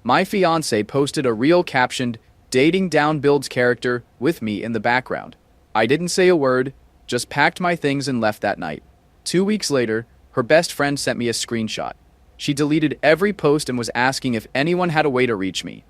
My fiancé posted a reel captioned, "Dating down builds character," with me in the background. I didn't say a word, just packed my things and left that night. 2 weeks later, her best friend sent me a screenshot. She deleted every post and was asking if anyone had a way to reach me.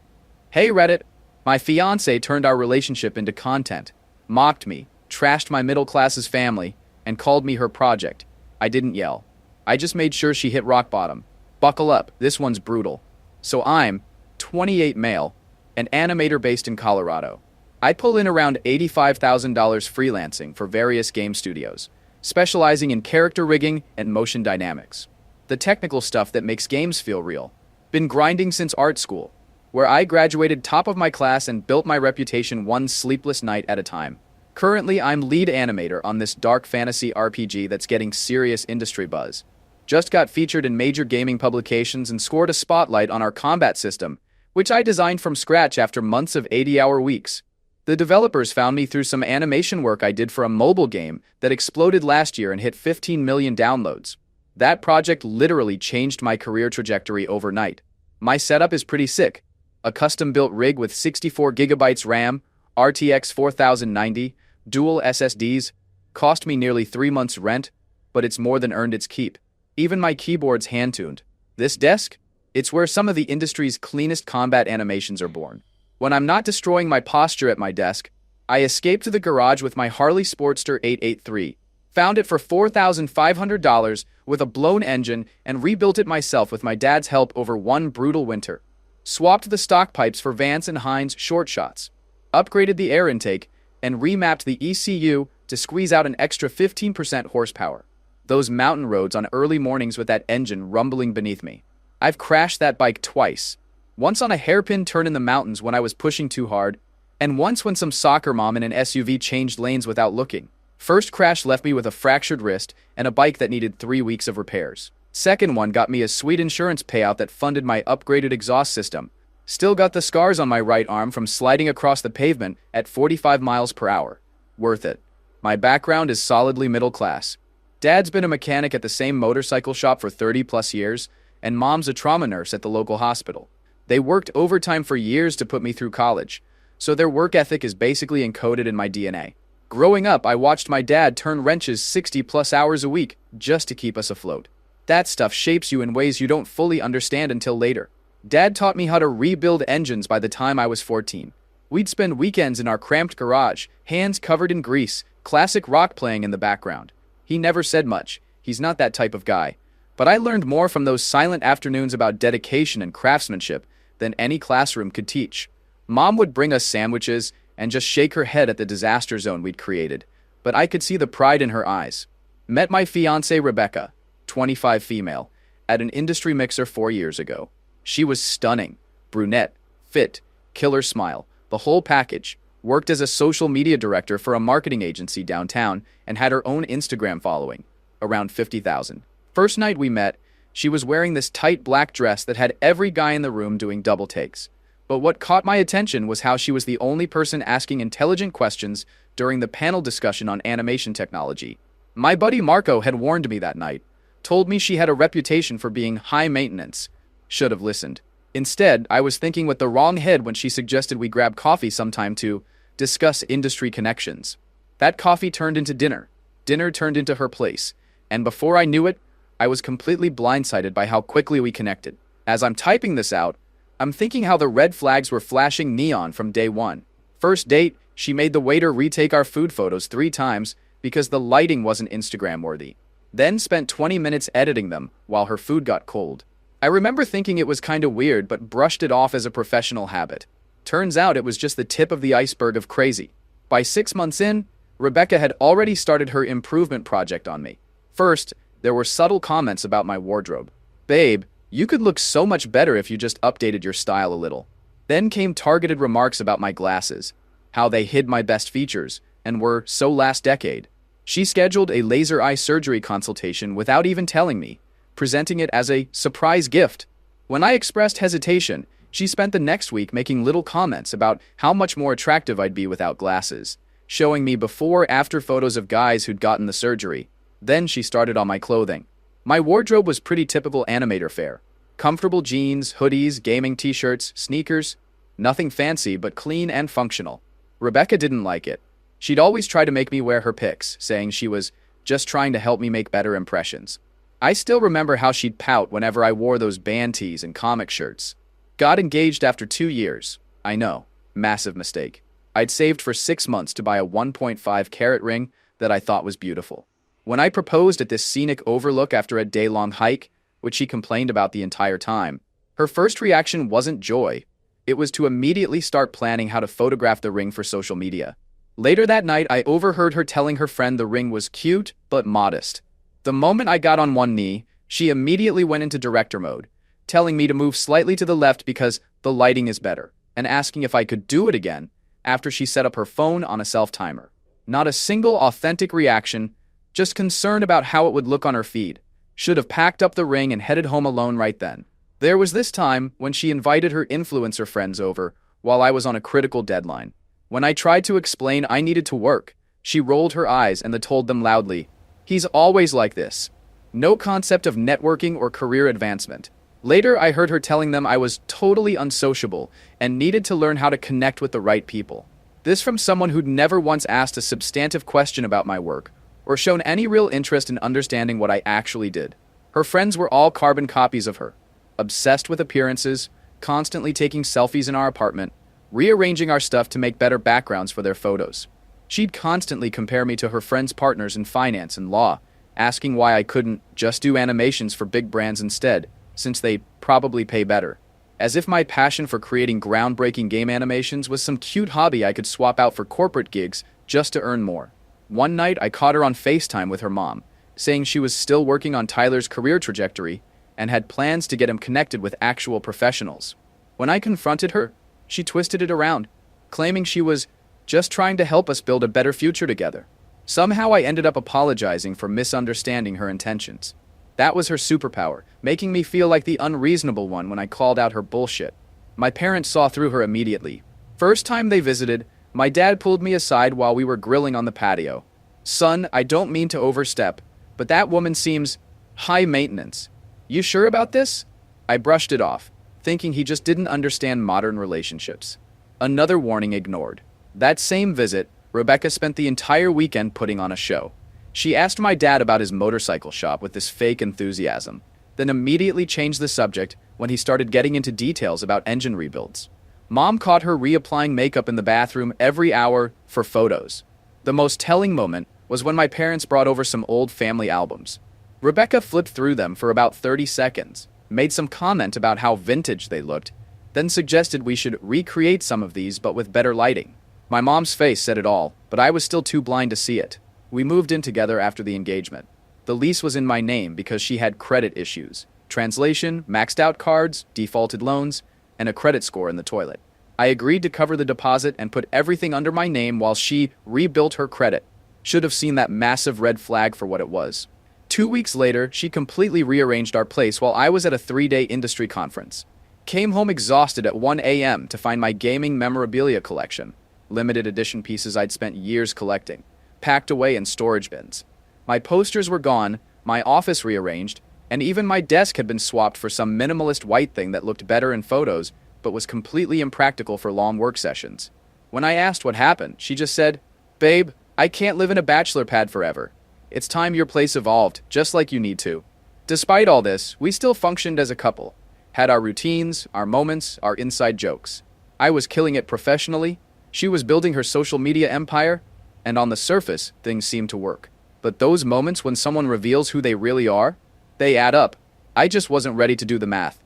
Hey Reddit, my fiancé turned our relationship into content, mocked me, trashed my middle class's family, and called me her project. I didn't yell. I just made sure she hit rock bottom. Buckle up, this one's brutal. So I'm 28 male, an animator based in Colorado. I pull in around $85,000 freelancing for various game studios, specializing in character rigging and motion dynamics. The technical stuff that makes games feel real. Been grinding since art school, where I graduated top of my class and built my reputation one sleepless night at a time. Currently, I'm lead animator on this dark fantasy RPG that's getting serious industry buzz. Just got featured in major gaming publications and scored a spotlight on our combat system, which I designed from scratch after months of 80-hour weeks. The developers found me through some animation work I did for a mobile game that exploded last year and hit 15 million downloads. That project literally changed my career trajectory overnight. My setup is pretty sick. A custom-built rig with 64 gigabytes RAM, RTX 4090, dual SSDs, cost me nearly 3 months' rent, but it's more than earned its keep. Even my keyboard's hand-tuned. This desk? It's where some of the industry's cleanest combat animations are born. When I'm not destroying my posture at my desk, I escape to the garage with my Harley Sportster 883, found it for $4,500 with a blown engine, and rebuilt it myself with my dad's help over one brutal winter. Swapped the stock pipes for Vance and Hines short shots, upgraded the air intake, and remapped the ECU to squeeze out an extra 15% horsepower. Those mountain roads on early mornings with that engine rumbling beneath me. I've crashed that bike twice. Once on a hairpin turn in the mountains when I was pushing too hard, and once when some soccer mom in an SUV changed lanes without looking. First crash left me with a fractured wrist and a bike that needed 3 weeks of repairs. Second one got me a sweet insurance payout that funded my upgraded exhaust system. Still got the scars on my right arm from sliding across the pavement at 45 miles per hour. Worth it. My background is solidly middle class. Dad's been a mechanic at the same motorcycle shop for 30 plus years, and mom's a trauma nurse at the local hospital. They worked overtime for years to put me through college, so their work ethic is basically encoded in my DNA. Growing up, I watched my dad turn wrenches 60 plus hours a week just to keep us afloat. That stuff shapes you in ways you don't fully understand until later. Dad taught me how to rebuild engines by the time I was 14. We'd spend weekends in our cramped garage, hands covered in grease, classic rock playing in the background. He never said much. He's not that type of guy. But I learned more from those silent afternoons about dedication and craftsmanship than any classroom could teach. Mom would bring us sandwiches and just shake her head at the disaster zone we'd created, but I could see the pride in her eyes. Met my fiancée Rebecca, 25 female, at an industry mixer 4 years ago. She was stunning, brunette, fit, killer smile, the whole package. Worked as a social media director for a marketing agency downtown and had her own Instagram following, around 50,000. First night we met, she was wearing this tight black dress that had every guy in the room doing double takes. But what caught my attention was how she was the only person asking intelligent questions during the panel discussion on animation technology. My buddy Marco had warned me that night, told me she had a reputation for being high maintenance. Should have listened. Instead, I was thinking with the wrong head when she suggested we grab coffee sometime to discuss industry connections. That coffee turned into dinner. Dinner turned into her place. And before I knew it, I was completely blindsided by how quickly we connected. As I'm typing this out, I'm thinking how the red flags were flashing neon from day one. First date, she made the waiter retake our food photos 3 times because the lighting wasn't Instagram worthy. Then spent 20 minutes editing them while her food got cold. I remember thinking it was kinda weird but brushed it off as a professional habit. Turns out it was just the tip of the iceberg of crazy. By 6 months in, Rebecca had already started her improvement project on me. First, there were subtle comments about my wardrobe. "Babe, you could look so much better if you just updated your style a little." Then came targeted remarks about my glasses, how they hid my best features, and were so last decade. She scheduled a laser eye surgery consultation without even telling me, presenting it as a surprise gift. When I expressed hesitation, she spent the next week making little comments about how much more attractive I'd be without glasses, showing me before-after photos of guys who'd gotten the surgery. Then she started on my clothing. My wardrobe was pretty typical animator fare. Comfortable jeans, hoodies, gaming t-shirts, sneakers. Nothing fancy, but clean and functional. Rebecca didn't like it. She'd always try to make me wear her pics, saying she was just trying to help me make better impressions. I still remember how she'd pout whenever I wore those band tees and comic shirts. Got engaged after 2 years. I know. Massive mistake. I'd saved for 6 months to buy a 1.5-carat ring that I thought was beautiful. When I proposed at this scenic overlook after a day-long hike, which she complained about the entire time, her first reaction wasn't joy. It was to immediately start planning how to photograph the ring for social media. Later that night, I overheard her telling her friend the ring was cute but modest. The moment I got on one knee, she immediately went into director mode, telling me to move slightly to the left because the lighting is better, and asking if I could do it again after she set up her phone on a self-timer. Not a single authentic reaction, just concern about how it would look on her feed. Should have packed up the ring and headed home alone right then. There was this time when she invited her influencer friends over while I was on a critical deadline. When I tried to explain I needed to work, she rolled her eyes and told them loudly, "He's always like this." No concept of networking or career advancement. Later, I heard her telling them I was totally unsociable and needed to learn how to connect with the right people. This from someone who'd never once asked a substantive question about my work or shown any real interest in understanding what I actually did. Her friends were all carbon copies of her, obsessed with appearances, constantly taking selfies in our apartment, rearranging our stuff to make better backgrounds for their photos. She'd constantly compare me to her friends' partners in finance and law, asking why I couldn't just do animations for big brands instead, since they probably pay better. As if my passion for creating groundbreaking game animations was some cute hobby I could swap out for corporate gigs just to earn more. One night, I caught her on FaceTime with her mom, saying she was still working on Tyler's career trajectory and had plans to get him connected with actual professionals. When I confronted her, she twisted it around, claiming she was just trying to help us build a better future together. Somehow I ended up apologizing for misunderstanding her intentions. That was her superpower, making me feel like the unreasonable one when I called out her bullshit. My parents saw through her immediately. First time they visited, my dad pulled me aside while we were grilling on the patio. "Son, I don't mean to overstep, but that woman seems high maintenance. You sure about this?" I brushed it off, thinking he just didn't understand modern relationships. Another warning ignored. That same visit, Rebecca spent the entire weekend putting on a show. She asked my dad about his motorcycle shop with this fake enthusiasm, then immediately changed the subject when he started getting into details about engine rebuilds. Mom caught her reapplying makeup in the bathroom every hour for photos. The most telling moment was when my parents brought over some old family albums. Rebecca flipped through them for about 30 seconds, made some comment about how vintage they looked, then suggested we should recreate some of these but with better lighting. My mom's face said it all, but I was still too blind to see it. We moved in together after the engagement. The lease was in my name because she had credit issues. Translation, maxed out cards, defaulted loans, and a credit score in the toilet. I agreed to cover the deposit and put everything under my name while she rebuilt her credit. Should have seen that massive red flag for what it was. 2 weeks later, she completely rearranged our place while I was at a 3-day industry conference. Came home exhausted at 1 a.m. to find my gaming memorabilia collection, limited edition pieces I'd spent years collecting, packed away in storage bins. My posters were gone, my office rearranged, and even my desk had been swapped for some minimalist white thing that looked better in photos but was completely impractical for long work sessions. When I asked what happened, she just said, "Babe, I can't live in a bachelor pad forever. It's time your place evolved, just like you need to." Despite all this, we still functioned as a couple, had our routines, our moments, our inside jokes. I was killing it professionally, she was building her social media empire, and on the surface, things seemed to work. But those moments when someone reveals who they really are, they add up. I just wasn't ready to do the math.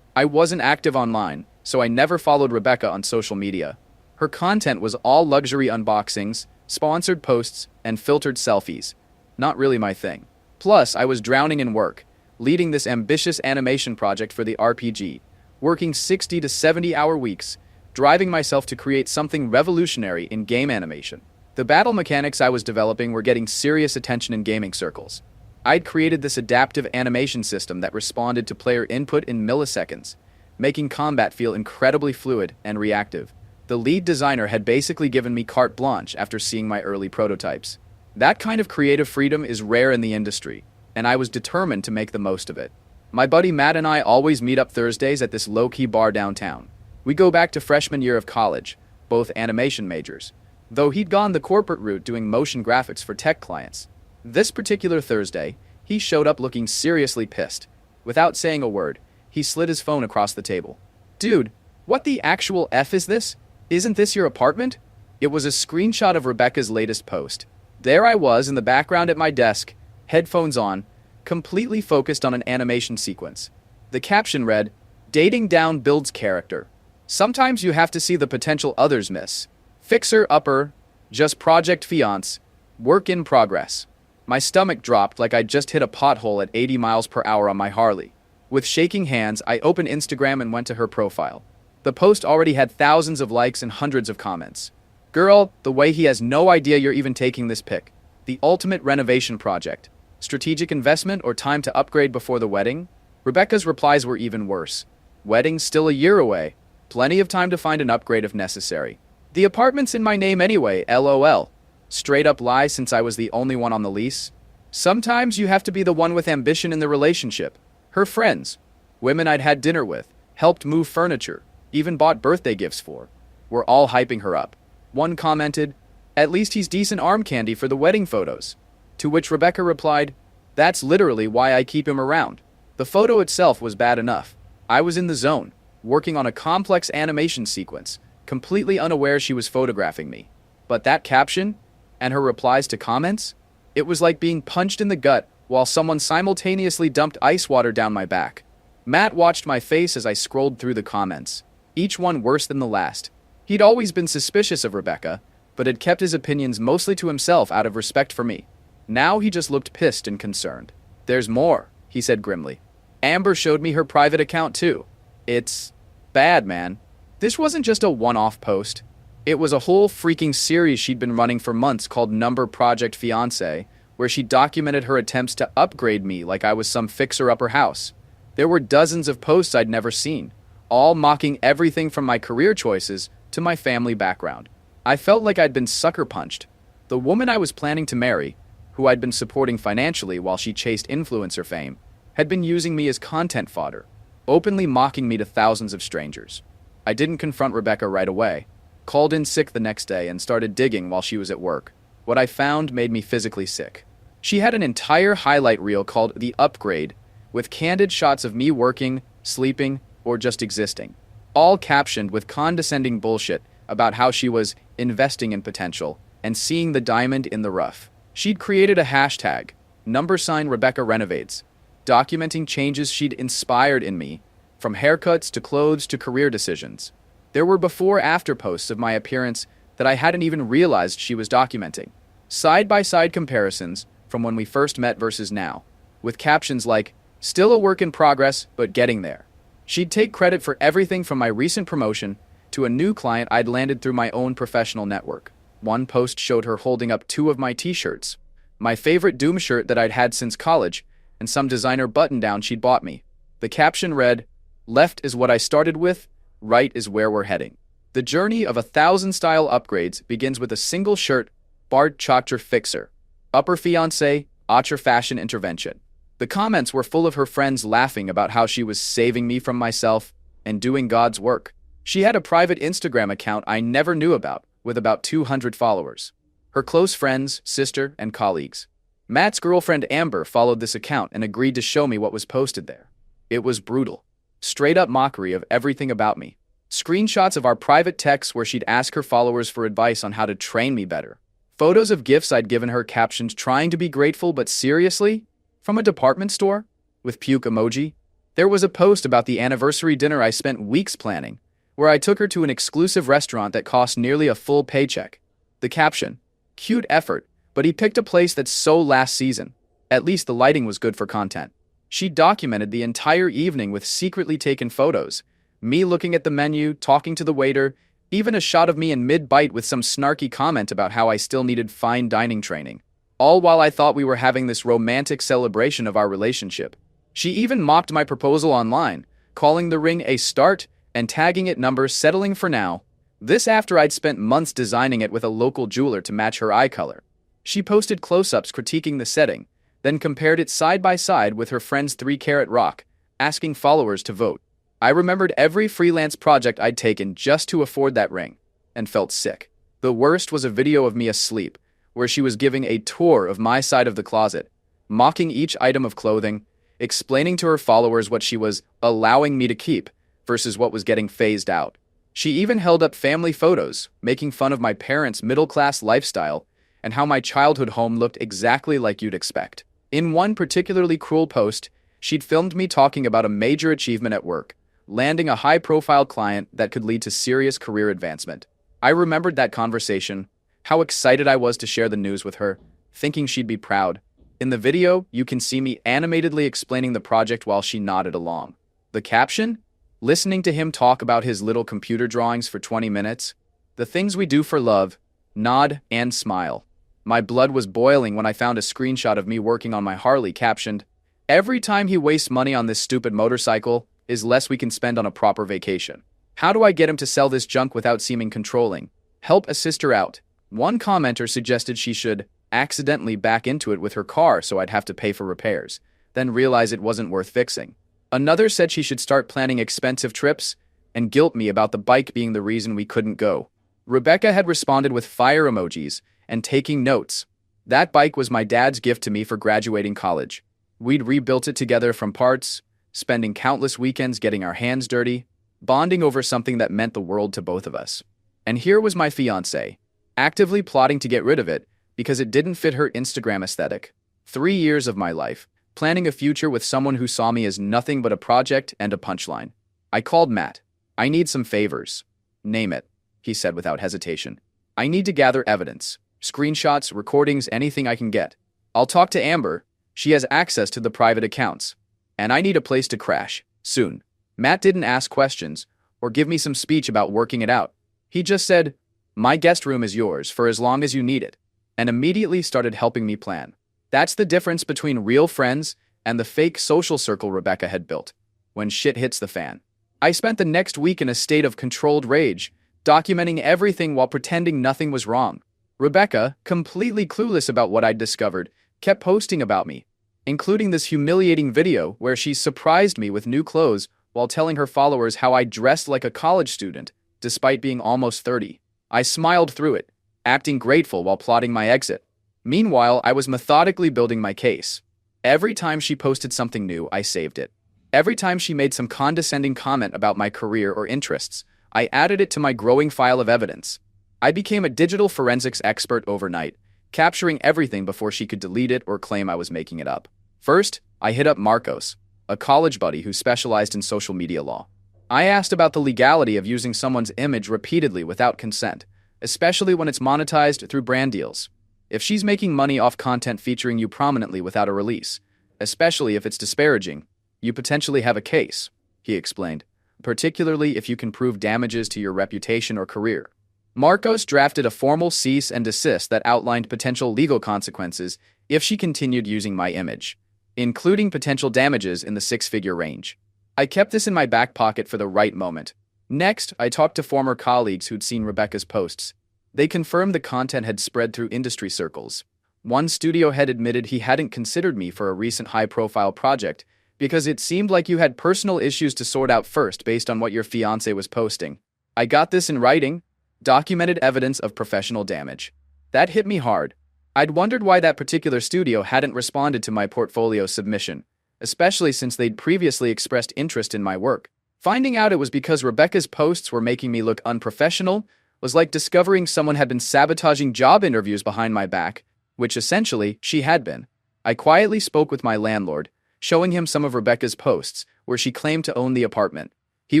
I wasn't active online, so I never followed Rebecca on social media. Her content was all luxury unboxings, sponsored posts, and filtered selfies. Not really my thing. Plus, I was drowning in work, leading this ambitious animation project for the RPG, working 60 to 70-hour weeks, driving myself to create something revolutionary in game animation. The battle mechanics I was developing were getting serious attention in gaming circles. I'd created this adaptive animation system that responded to player input in milliseconds, making combat feel incredibly fluid and reactive. The lead designer had basically given me carte blanche after seeing my early prototypes. That kind of creative freedom is rare in the industry, and I was determined to make the most of it. My buddy Matt and I always meet up Thursdays at this low-key bar downtown. We go back to freshman year of college, both animation majors, though he'd gone the corporate route doing motion graphics for tech clients. This particular Thursday, he showed up looking seriously pissed. Without saying a word, he slid his phone across the table. "Dude, what the actual F is this? Isn't this your apartment?" It was a screenshot of Rebecca's latest post. There I was in the background at my desk, headphones on, completely focused on an animation sequence. The caption read, "Dating down builds character. Sometimes you have to see the potential others miss. Fixer upper, just project fiance, work in progress." My stomach dropped like I'd just hit a pothole at 80 miles per hour on my Harley. With shaking hands, I opened Instagram and went to her profile. The post already had thousands of likes and hundreds of comments. "Girl, the way he has no idea you're even taking this pic. The ultimate renovation project. Strategic investment or time to upgrade before the wedding?" Rebecca's replies were even worse. "Wedding's still a year away. Plenty of time to find an upgrade if necessary. The apartment's in my name anyway, LOL. Straight up lie since I was the only one on the lease. Sometimes you have to be the one with ambition in the relationship." Her friends, women I'd had dinner with, helped move furniture, even bought birthday gifts for, were all hyping her up. One commented, "At least he's decent arm candy for the wedding photos." To which Rebecca replied, "That's literally why I keep him around." The photo itself was bad enough. I was in the zone, working on a complex animation sequence, completely unaware she was photographing me. But that caption, and her replies to comments, it was like being punched in the gut while someone simultaneously dumped ice water down my back. Matt watched my face as I scrolled through the comments, each one worse than the last. He'd always been suspicious of Rebecca, but had kept his opinions mostly to himself out of respect for me. Now he just looked pissed and concerned. "There's more," he said grimly. "Amber showed me her private account too. It's bad, man. This wasn't just a one-off post. It was a whole freaking series she'd been running for months called Number Project Fiancée, where she documented her attempts to upgrade me like I was some fixer-upper house. There were dozens of posts I'd never seen, all mocking everything from my career choices to my family background. I felt like I'd been sucker punched. The woman I was planning to marry, who I'd been supporting financially while she chased influencer fame, had been using me as content fodder, openly mocking me to thousands of strangers. I didn't confront Rebecca right away, called in sick the next day and started digging while she was at work. What I found made me physically sick. She had an entire highlight reel called The Upgrade, with candid shots of me working, sleeping, or just existing, all captioned with condescending bullshit about how she was investing in potential and seeing the diamond in the rough. She'd created a hashtag, #Rebecca Renovates, documenting changes she'd inspired in me, from haircuts to clothes to career decisions. There were before-after posts of my appearance that I hadn't even realized she was documenting. Side-by-side comparisons from when we first met versus now, with captions like, "Still a work in progress, but getting there." She'd take credit for everything from my recent promotion to a new client I'd landed through my own professional network. One post showed her holding up 2 of my t-shirts, my favorite Doom shirt that I'd had since college, and some designer button-down she'd bought me. The caption read, "Left is what I started with, right is where we're heading." The journey of 1,000 style upgrades begins with a single shirt, Bart Chokcher Fixer, Upper Fiancé, Ocher Fashion Intervention. The comments were full of her friends laughing about how she was saving me from myself and doing God's work. She had a private Instagram account I never knew about, with about 200 followers. Her close friends, sister, and colleagues. Matt's girlfriend Amber followed this account and agreed to show me what was posted there. It was brutal. Straight up mockery of everything about me. Screenshots of our private texts where she'd ask her followers for advice on how to train me better. Photos of gifts I'd given her captioned "Trying to be grateful but seriously?" from a department store, with puke emoji. There was a post about the anniversary dinner I spent weeks planning, where I took her to an exclusive restaurant that cost nearly a full paycheck. The caption, "Cute effort, but he picked a place that's so last season. At least the lighting was good for content." She documented the entire evening with secretly taken photos, me looking at the menu, talking to the waiter, even a shot of me in mid-bite with some snarky comment about how I still needed fine dining training. All while I thought we were having this romantic celebration of our relationship. She even mocked my proposal online, calling the ring a start and tagging it "settling for now." This after I'd spent months designing it with a local jeweler to match her eye color. She posted close-ups critiquing the setting, then compared it side by side with her friend's 3-carat rock, asking followers to vote. I remembered every freelance project I'd taken just to afford that ring, and felt sick. The worst was a video of me asleep, where she was giving a tour of my side of the closet, mocking each item of clothing, explaining to her followers what she was allowing me to keep versus what was getting phased out. She even held up family photos, making fun of my parents' middle-class lifestyle and how my childhood home looked exactly like you'd expect. In one particularly cruel post, she'd filmed me talking about a major achievement at work, landing a high-profile client that could lead to serious career advancement. I remembered that conversation, how excited I was to share the news with her, thinking she'd be proud. In the video, you can see me animatedly explaining the project while she nodded along. The caption? Listening to him talk about his little computer drawings for 20 minutes. The things we do for love, nod and smile. My blood was boiling when I found a screenshot of me working on my Harley captioned, "Every time he wastes money on this stupid motorcycle is less we can spend on a proper vacation. How do I get him to sell this junk without seeming controlling? Help a sister out." One commenter suggested she should accidentally back into it with her car so I'd have to pay for repairs, then realize it wasn't worth fixing. Another said she should start planning expensive trips and guilt me about the bike being the reason we couldn't go. Rebecca had responded with fire emojis and taking notes. That bike was my dad's gift to me for graduating college. We'd rebuilt it together from parts, spending countless weekends getting our hands dirty, bonding over something that meant the world to both of us. And here was my fiancé, actively plotting to get rid of it because it didn't fit her Instagram aesthetic. 3 years of my life, planning a future with someone who saw me as nothing but a project and a punchline. I called Matt. "I need some favors." "Name it," he said without hesitation. "I need to gather evidence. Screenshots, recordings, anything I can get. I'll talk to Amber. She has access to the private accounts. And I need a place to crash, soon." Matt didn't ask questions or give me some speech about working it out. He just said, "My guest room is yours for as long as you need it," and immediately started helping me plan. That's the difference between real friends and the fake social circle Rebecca had built. When shit hits the fan. I spent the next week in a state of controlled rage, documenting everything while pretending nothing was wrong. Rebecca, completely clueless about what I'd discovered, kept posting about me, including this humiliating video where she surprised me with new clothes while telling her followers how I dressed like a college student, despite being almost 30. I smiled through it, acting grateful while plotting my exit. Meanwhile, I was methodically building my case. Every time she posted something new, I saved it. Every time she made some condescending comment about my career or interests, I added it to my growing file of evidence. I became a digital forensics expert overnight, capturing everything before she could delete it or claim I was making it up. First, I hit up Marcos, a college buddy who specialized in social media law. I asked about the legality of using someone's image repeatedly without consent, especially when it's monetized through brand deals. If she's making money off content featuring you prominently without a release, especially if it's disparaging, you potentially have a case, he explained, particularly if you can prove damages to your reputation or career. Marcos drafted a formal cease and desist that outlined potential legal consequences if she continued using my image, including potential damages in the six-figure range. I kept this in my back pocket for the right moment. Next, I talked to former colleagues who'd seen Rebecca's posts. They confirmed the content had spread through industry circles. One studio head admitted he hadn't considered me for a recent high-profile project because it seemed like you had personal issues to sort out first based on what your fiancé was posting. I got this in writing, documented evidence of professional damage. That hit me hard. I'd wondered why that particular studio hadn't responded to my portfolio submission, especially since they'd previously expressed interest in my work. Finding out it was because Rebecca's posts were making me look unprofessional was like discovering someone had been sabotaging job interviews behind my back, which essentially she had been. I quietly spoke with my landlord, showing him some of Rebecca's posts where she claimed to own the apartment. He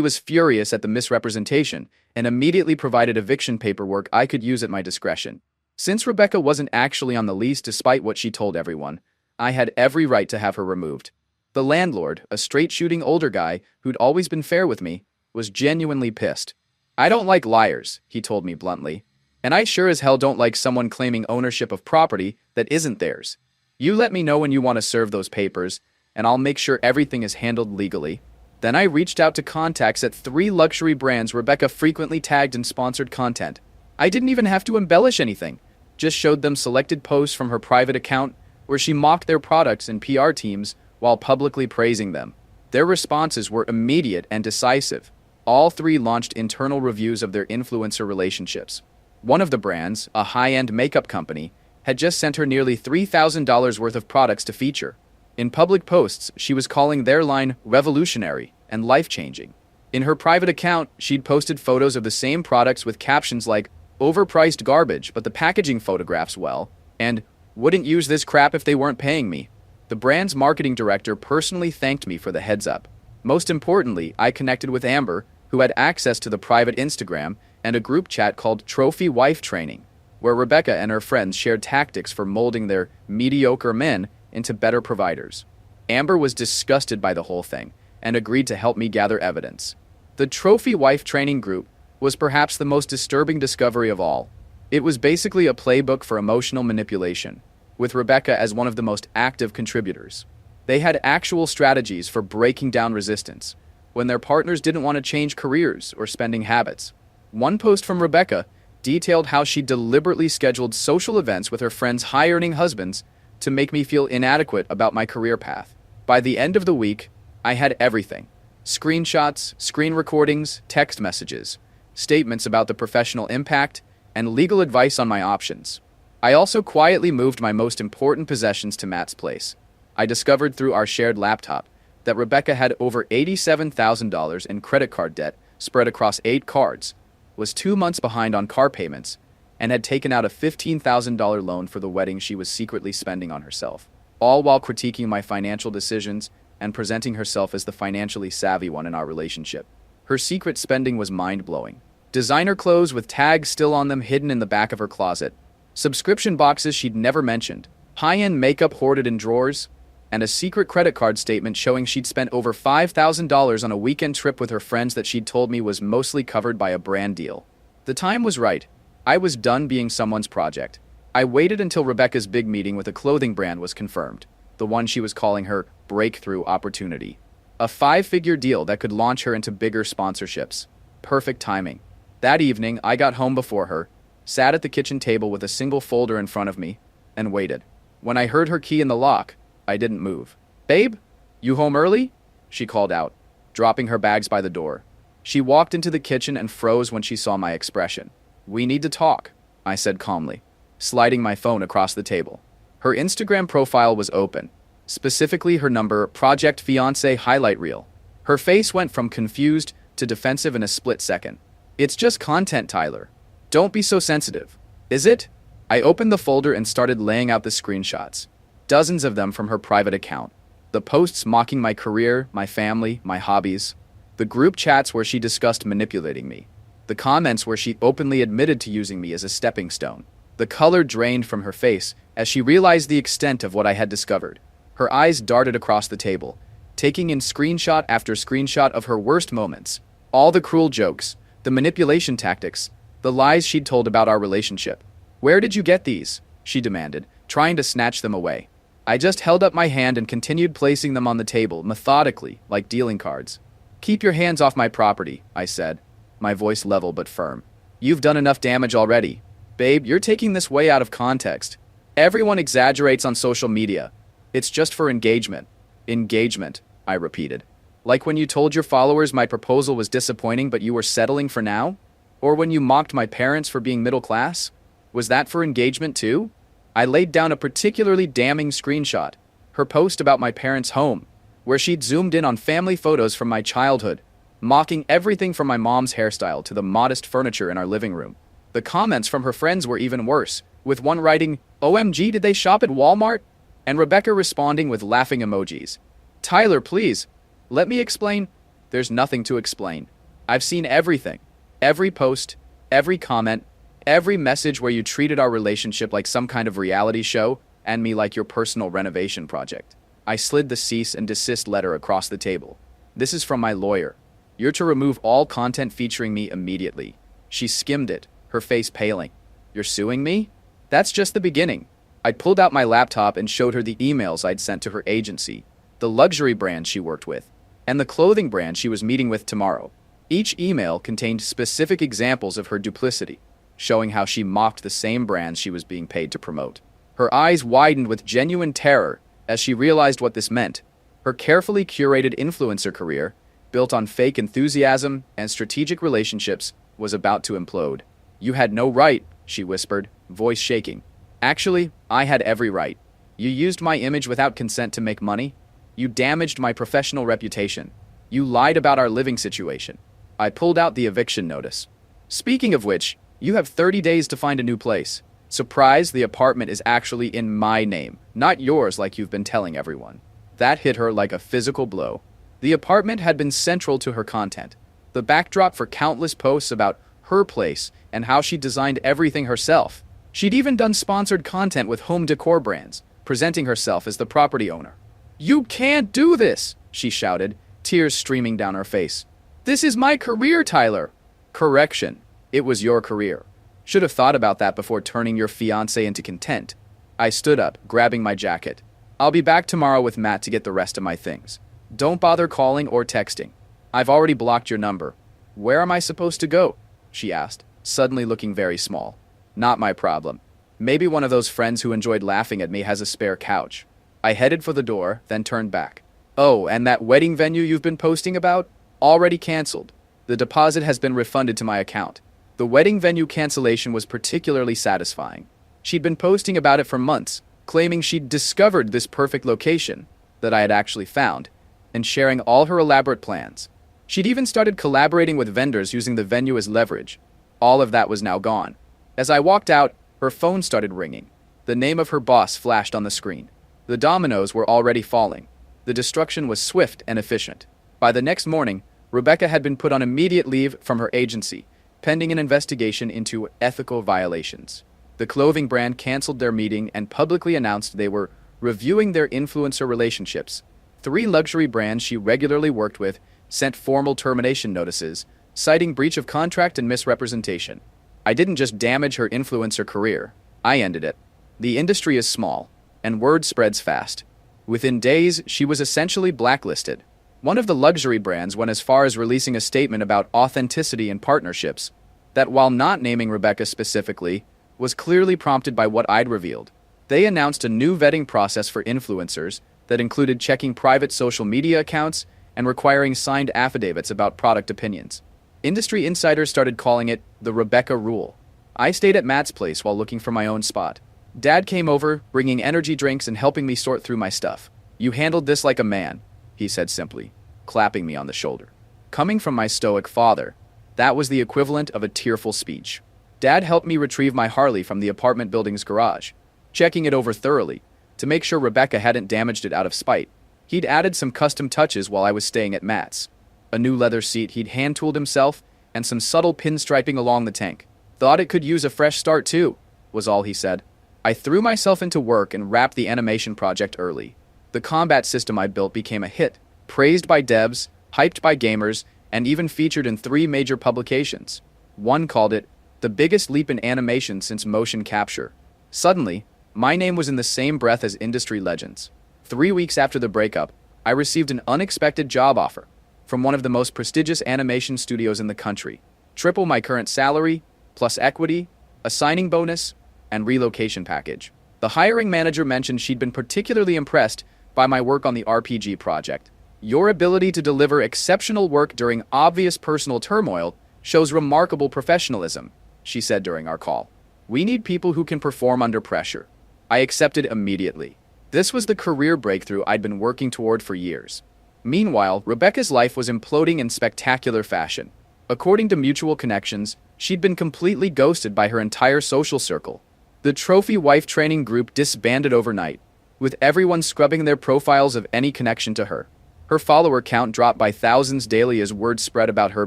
was furious at the misrepresentation and immediately provided eviction paperwork I could use at my discretion. Since Rebecca wasn't actually on the lease despite what she told everyone, I had every right to have her removed. The landlord, a straight-shooting older guy who'd always been fair with me, was genuinely pissed. "I don't like liars," he told me bluntly, "and I sure as hell don't like someone claiming ownership of property that isn't theirs. You let me know when you want to serve those papers, and I'll make sure everything is handled legally." Then I reached out to contacts at 3 luxury brands Rebecca frequently tagged in sponsored content. I didn't even have to embellish anything, just showed them selected posts from her private account where she mocked their products and PR teams while publicly praising them. Their responses were immediate and decisive. All three launched internal reviews of their influencer relationships. One of the brands, a high-end makeup company, had just sent her nearly $3,000 worth of products to feature. In public posts, she was calling their line revolutionary and life-changing. In her private account, she'd posted photos of the same products with captions like, "Overpriced garbage, but the packaging photographs well," and "Wouldn't use this crap if they weren't paying me." The brand's marketing director personally thanked me for the heads up. Most importantly, I connected with Amber, who had access to the private Instagram and a group chat called Trophy Wife Training, where Rebecca and her friends shared tactics for molding their mediocre men into better providers. Amber was disgusted by the whole thing and agreed to help me gather evidence. The Trophy Wife Training group was perhaps the most disturbing discovery of all. It was basically a playbook for emotional manipulation, with Rebecca as one of the most active contributors. They had actual strategies for breaking down resistance when their partners didn't want to change careers or spending habits. One post from Rebecca detailed how she deliberately scheduled social events with her friends' high-earning husbands to make me feel inadequate about my career path. By the end of the week, I had everything: screenshots, screen recordings, text messages, statements about the professional impact, and legal advice on my options. I also quietly moved my most important possessions to Matt's place. I discovered through our shared laptop that Rebecca had over $87,000 in credit card debt spread across 8 cards, was 2 months behind on car payments, and had taken out a $15,000 loan for the wedding she was secretly spending on herself, all while critiquing my financial decisions and presenting herself as the financially savvy one in our relationship. Her secret spending was mind-blowing. Designer clothes with tags still on them hidden in the back of her closet, subscription boxes she'd never mentioned, high-end makeup hoarded in drawers, and a secret credit card statement showing she'd spent over $5,000 on a weekend trip with her friends that she'd told me was mostly covered by a brand deal. The time was right. I was done being someone's project. I waited until Rebecca's big meeting with a clothing brand was confirmed, the one she was calling her breakthrough opportunity. A 5-figure deal that could launch her into bigger sponsorships. Perfect timing. That evening, I got home before her, sat at the kitchen table with a single folder in front of me, and waited. When I heard her key in the lock, I didn't move. "Babe, you home early?" she called out, dropping her bags by the door. She walked into the kitchen and froze when she saw my expression. "We need to talk," I said calmly, sliding my phone across the table. Her Instagram profile was open, specifically her number Project Fiancée highlight reel. Her face went from confused to defensive in a split second. "It's just content, Tyler. Don't be so sensitive." "Is it?" I opened the folder and started laying out the screenshots. Dozens of them from her private account. The posts mocking my career, my family, my hobbies. The group chats where she discussed manipulating me. The comments where she openly admitted to using me as a stepping stone. The color drained from her face as she realized the extent of what I had discovered. Her eyes darted across the table, taking in screenshot after screenshot of her worst moments. All the cruel jokes, the manipulation tactics, the lies she'd told about our relationship. "Where did you get these?" she demanded, trying to snatch them away. I just held up my hand and continued placing them on the table, methodically, like dealing cards. "Keep your hands off my property," I said, my voice level but firm. "You've done enough damage already. Babe, you're taking this way out of context. Everyone exaggerates on social media. It's just for engagement." "Engagement," I repeated. "Like when you told your followers my proposal was disappointing but you were settling for now? Or when you mocked my parents for being middle class? Was that for engagement too?" I laid down a particularly damning screenshot, her post about my parents' home, where she'd zoomed in on family photos from my childhood, mocking everything from my mom's hairstyle to the modest furniture in our living room. The comments from her friends were even worse, with one writing, "OMG, did they shop at Walmart?" and Rebecca responding with laughing emojis. "Tyler, please, let me explain." "There's nothing to explain. I've seen everything. Every post, every comment, every message where you treated our relationship like some kind of reality show and me like your personal renovation project." I slid the cease and desist letter across the table. "This is from my lawyer. You're to remove all content featuring me immediately." She skimmed it, her face paling. "You're suing me?" "That's just the beginning." I pulled out my laptop and showed her the emails I'd sent to her agency, the luxury brand she worked with, and the clothing brand she was meeting with tomorrow. Each email contained specific examples of her duplicity, showing how she mocked the same brands she was being paid to promote. Her eyes widened with genuine terror as she realized what this meant. Her carefully curated influencer career, built on fake enthusiasm and strategic relationships, was about to implode. "You had no right," she whispered, voice shaking. "Actually, I had every right. You used my image without consent to make money. You damaged my professional reputation. You lied about our living situation." I pulled out the eviction notice. "Speaking of which, you have 30 days to find a new place. Surprise, the apartment is actually in my name, not yours like you've been telling everyone." That hit her like a physical blow. The apartment had been central to her content, the backdrop for countless posts about her place and how she designed everything herself. She'd even done sponsored content with home decor brands, presenting herself as the property owner. "You can't do this," she shouted, tears streaming down her face. "This is my career, Tyler." Correction, it was your career. Should have thought about that before turning your fiancé into content. I stood up, grabbing my jacket. "I'll be back tomorrow with Matt to get the rest of my things. Don't bother calling or texting. I've already blocked your number." "Where am I supposed to go?" she asked, suddenly looking very small. "Not my problem. Maybe one of those friends who enjoyed laughing at me has a spare couch." I headed for the door, then turned back. "Oh, and that wedding venue you've been posting about? Already canceled. The deposit has been refunded to my account." The wedding venue cancellation was particularly satisfying. She'd been posting about it for months, claiming she'd discovered this perfect location that I had actually found, and sharing all her elaborate plans. She'd even started collaborating with vendors using the venue as leverage. All of that was now gone. As I walked out, her phone started ringing. The name of her boss flashed on the screen. The dominoes were already falling. The destruction was swift and efficient. By the next morning, Rebecca had been put on immediate leave from her agency, pending an investigation into ethical violations. The clothing brand canceled their meeting and publicly announced they were reviewing their influencer relationships. 3 luxury brands she regularly worked with sent formal termination notices, citing breach of contract and misrepresentation. I didn't just damage her influencer career, I ended it. The industry is small, and word spreads fast. Within days, she was essentially blacklisted. One of the luxury brands went as far as releasing a statement about authenticity in partnerships, that while not naming Rebecca specifically, was clearly prompted by what I'd revealed. They announced a new vetting process for influencers that included checking private social media accounts and requiring signed affidavits about product opinions. Industry insiders started calling it the Rebecca Rule. I stayed at Matt's place while looking for my own spot. Dad came over, bringing energy drinks and helping me sort through my stuff. "You handled this like a man," he said simply, clapping me on the shoulder. Coming from my stoic father, that was the equivalent of a tearful speech. Dad helped me retrieve my Harley from the apartment building's garage, checking it over thoroughly to make sure Rebecca hadn't damaged it out of spite. He'd added some custom touches while I was staying at Matt's. A new leather seat he'd hand-tooled himself and some subtle pinstriping along the tank. "Thought it could use a fresh start too," was all he said. I threw myself into work and wrapped the animation project early. The combat system I built became a hit, praised by devs, hyped by gamers, and even featured in 3 major publications. One called it the biggest leap in animation since motion capture. Suddenly, my name was in the same breath as industry legends. 3 weeks after the breakup, I received an unexpected job offer from one of the most prestigious animation studios in the country. Triple my current salary, plus equity, a signing bonus, and relocation package. The hiring manager mentioned she'd been particularly impressed by my work on the RPG project. "Your ability to deliver exceptional work during obvious personal turmoil shows remarkable professionalism," she said during our call. "We need people who can perform under pressure." I accepted immediately. This was the career breakthrough I'd been working toward for years. Meanwhile, Rebecca's life was imploding in spectacular fashion. According to mutual connections, she'd been completely ghosted by her entire social circle. The trophy wife training group disbanded overnight, with everyone scrubbing their profiles of any connection to her. Her follower count dropped by thousands daily as word spread about her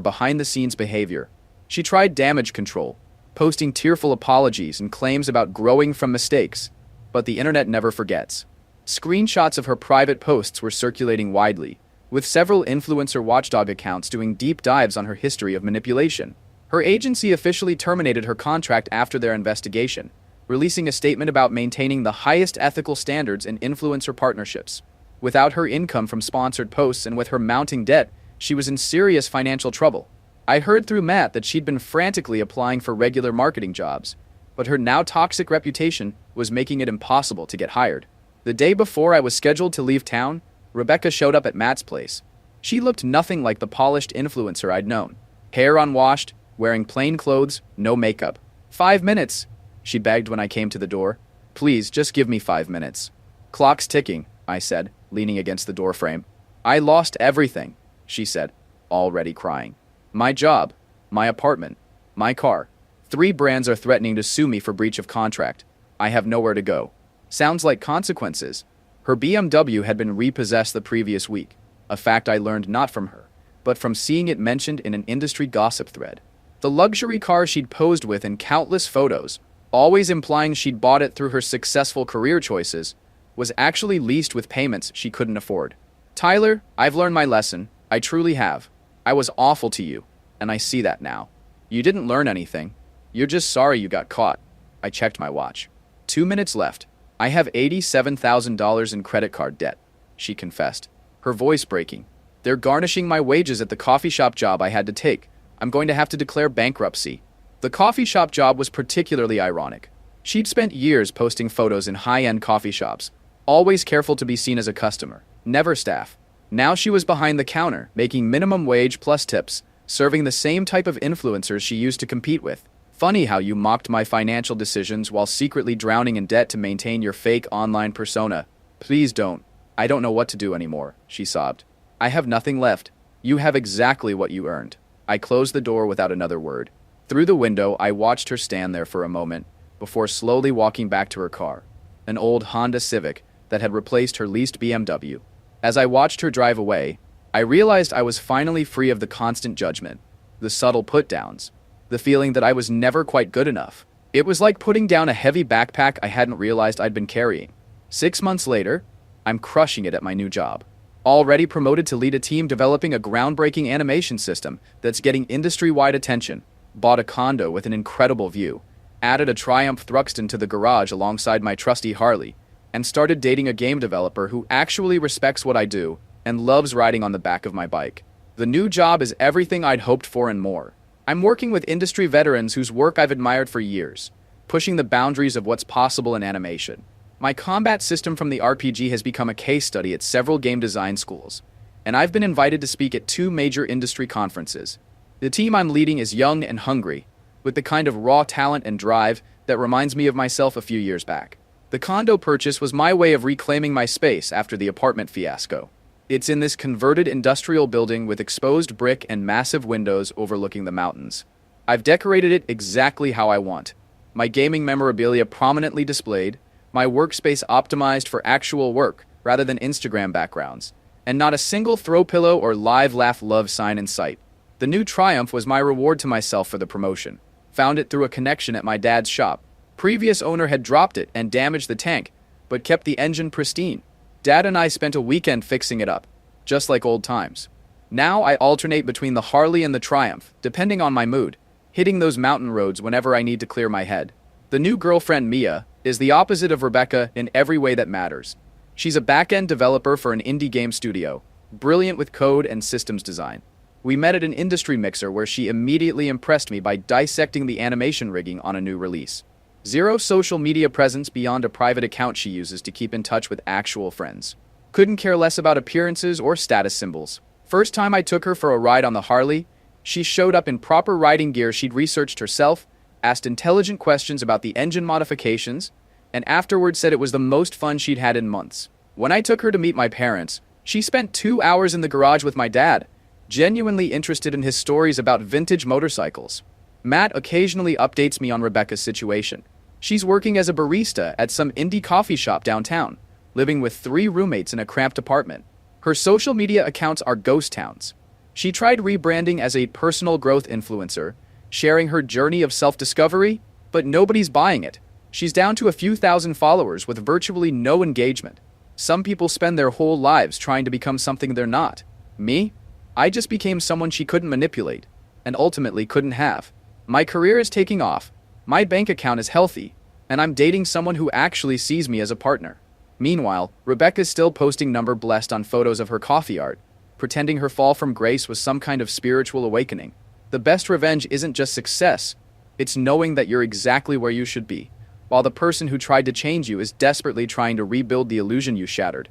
behind-the-scenes behavior. She tried damage control, posting tearful apologies and claims about growing from mistakes, but the internet never forgets. Screenshots of her private posts were circulating widely, with several influencer watchdog accounts doing deep dives on her history of manipulation. Her agency officially terminated her contract after their investigation, releasing a statement about maintaining the highest ethical standards in influencer partnerships. Without her income from sponsored posts and with her mounting debt, she was in serious financial trouble. I heard through Matt that she'd been frantically applying for regular marketing jobs, but her now toxic reputation was making it impossible to get hired. The day before I was scheduled to leave town, Rebecca showed up at Matt's place. She looked nothing like the polished influencer I'd known. Hair unwashed, wearing plain clothes, no makeup. 5 minutes, she begged when I came to the door. Please, just give me 5 minutes. Clock's ticking, I said, leaning against the doorframe. I lost everything, she said, already crying. My job, my apartment, my car. 3 brands are threatening to sue me for breach of contract. I have nowhere to go. Sounds like consequences. Her BMW had been repossessed the previous week, a fact I learned not from her, but from seeing it mentioned in an industry gossip thread. The luxury car she'd posed with in countless photos, always implying she'd bought it through her successful career choices, was actually leased with payments she couldn't afford. Tyler, I've learned my lesson. I truly have. I was awful to you, and I see that now. You didn't learn anything. You're just sorry you got caught. I checked my watch. 2 minutes left. I have $87,000 in credit card debt, she confessed, her voice breaking. They're garnishing my wages at the coffee shop job I had to take. I'm going to have to declare bankruptcy. The coffee shop job was particularly ironic. She'd spent years posting photos in high-end coffee shops, always careful to be seen as a customer, never staff. Now she was behind the counter, making minimum wage plus tips, serving the same type of influencers she used to compete with. Funny how you mocked my financial decisions while secretly drowning in debt to maintain your fake online persona. Please don't. I don't know what to do anymore, she sobbed. I have nothing left. You have exactly what you earned. I closed the door without another word. Through the window, I watched her stand there for a moment, before slowly walking back to her car, an old Honda Civic that had replaced her leased BMW. As I watched her drive away, I realized I was finally free of the constant judgment, the subtle put-downs, the feeling that I was never quite good enough. It was like putting down a heavy backpack I hadn't realized I'd been carrying. 6 months later, I'm crushing it at my new job. Already promoted to lead a team developing a groundbreaking animation system that's getting industry-wide attention. Bought a condo with an incredible view. Added a Triumph Thruxton to the garage alongside my trusty Harley. And started dating a game developer who actually respects what I do and loves riding on the back of my bike. The new job is everything I'd hoped for and more. I'm working with industry veterans whose work I've admired for years, pushing the boundaries of what's possible in animation. My combat system from the RPG has become a case study at several game design schools, and I've been invited to speak at 2 major industry conferences. The team I'm leading is young and hungry, with the kind of raw talent and drive that reminds me of myself a few years back. The condo purchase was my way of reclaiming my space after the apartment fiasco. It's in this converted industrial building with exposed brick and massive windows overlooking the mountains. I've decorated it exactly how I want. My gaming memorabilia prominently displayed, my workspace optimized for actual work rather than Instagram backgrounds, and not a single throw pillow or live laugh love sign in sight. The new Triumph was my reward to myself for the promotion. Found it through a connection at my dad's shop. Previous owner had dropped it and damaged the tank, but kept the engine pristine. Dad and I spent a weekend fixing it up, just like old times. Now I alternate between the Harley and the Triumph, depending on my mood, hitting those mountain roads whenever I need to clear my head. The new girlfriend, Mia, is the opposite of Rebecca in every way that matters. She's a back-end developer for an indie game studio, brilliant with code and systems design. We met at an industry mixer where she immediately impressed me by dissecting the animation rigging on a new release. Zero social media presence beyond a private account she uses to keep in touch with actual friends. Couldn't care less about appearances or status symbols. First time I took her for a ride on the Harley, she showed up in proper riding gear she'd researched herself, asked intelligent questions about the engine modifications, and afterwards said it was the most fun she'd had in months. When I took her to meet my parents, she spent 2 hours in the garage with my dad, genuinely interested in his stories about vintage motorcycles. Matt occasionally updates me on Rebecca's situation. She's working as a barista at some indie coffee shop downtown, living with 3 roommates in a cramped apartment. Her social media accounts are ghost towns. She tried rebranding as a personal growth influencer, sharing her journey of self-discovery, but nobody's buying it. She's down to a few thousand followers with virtually no engagement. Some people spend their whole lives trying to become something they're not. Me? I just became someone she couldn't manipulate, and ultimately couldn't have. My career is taking off, my bank account is healthy, and I'm dating someone who actually sees me as a partner. Meanwhile, Rebecca's still posting number blessed on photos of her coffee art, pretending her fall from grace was some kind of spiritual awakening. The best revenge isn't just success, it's knowing that you're exactly where you should be, while the person who tried to change you is desperately trying to rebuild the illusion you shattered.